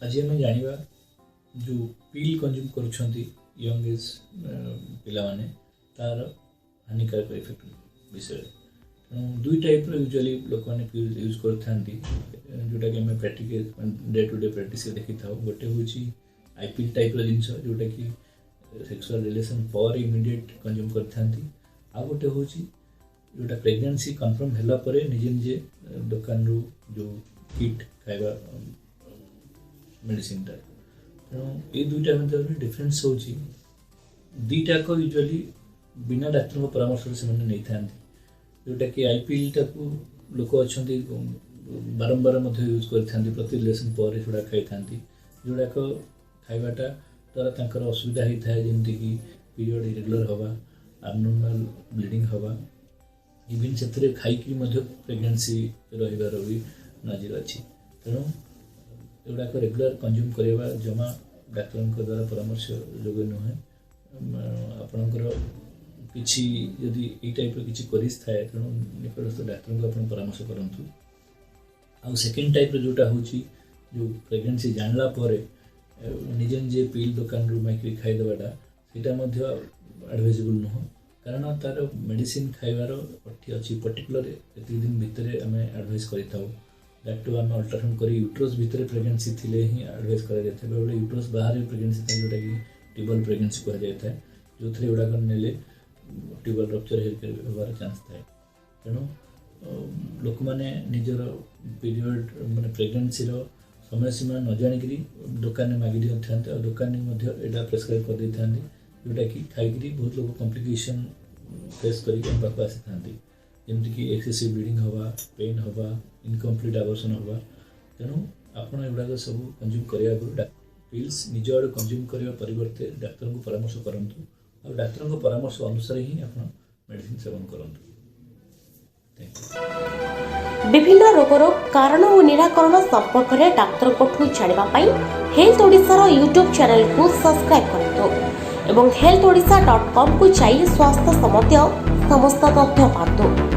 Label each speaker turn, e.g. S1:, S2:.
S1: आज आम जाना जो पिल कंज्यूम कर यंग एज पिला माने तार हानिकारक इफेक्ट विषय दुई टाइप यूजुअली लोक मैंने पिल यूज करते जोटा कि आम practical day to day practice देखी था गोटे हूँ आईपिल टाइप जिनस जोटा कि सेक्सुअल रिलेशन पर इमिडिएट कंज्यूम करते आ गोटे हूँ जोटा प्रेगनेंसी कन्फर्म है निजे निजे दुकान रू जो किट खाଇବା मेडिसिन तेणु ये दुईटा मध्य डिफरेन्स हो दुईटाक यूजुअली बिना डाक्तर परामर्श से नहीं था जोटा कि आईपिल टाक लोक अच्छा बारंबार यूज करते प्रति रिलेसन पर जोड़ा खाई था जोड़ाक खाइबाटा द्वारा तांकर असुविधा होता है जमीक पीरियड इरेगुलर हवा एब्नॉर्मल ब्लीडिंग हवा इवन से खाई प्रेगनेंसी रही भी नजर अच्छी तेणु एगुड़ाक रेगुलर कंज्यूम करवा जमा डाक्तर द्वारा परामर्श जोगे नुहे आपणकर किसी जदि ये टाइप किसी करिस थाए तेणु निकटस्थ डाक्तर को आप परामर्श करूँ आउ सेकेंड टाइप जोटा हूँ जो प्रेगनेंसी जानला निजे निजे पिल दुकान रू माइक खाईदेवाटा सेटा एडवाइजेबल नुह कारण तार मेडिसिन खाइबार अच्छी पर्टिकुलर एत दिन भितर आम एडभाइस कर आम अल्ट्रासाउंड कर यूट्रस भितर प्रेगनेंसी थी ही एडभाइस कर यूट्रस बाहर प्रेगनेंसी था जोटा कि ट्यूबल प्रेगनेंसी कह जाए जो थे गुड़ाक ने ट्यूबल रप्चर होबार चान्स थाए तेणु लोक मैंने निजर पीरियड माने प्रेगनेंसी समय सीमा न जाणिकी दुकान में मागी था दुकान यहाँ प्रेस्क्राइब कर दे था जोटा कि खाई बहुत लोग कॉम्प्लिकेशन फेस करके आसी था जमीक एक्सेसिव ब्लीडिंग हवा पेन हवा इनकम्प्लीट आवर्सन हवा तेणु आपड़ एगुड़ाक सब कंज्यूम करने पिल्स निज आड़ कंज्यूम करने परिवर्ते डाक्तर को परामर्श करूँ और डाक्तर परामर्श अनुसार ही आप मेडिसिन सेवन करूँ।
S2: विभिन्न रोगर कारण और निराकरण संपर्क में डाक्तर जानापी हेल्थ ओडिशार यूट्यूब चैनल को सब्सक्राइब करूँ एवं healthOdisha.com को जाई स्वास्थ्य संबंधी समस्त तथ्य पातु।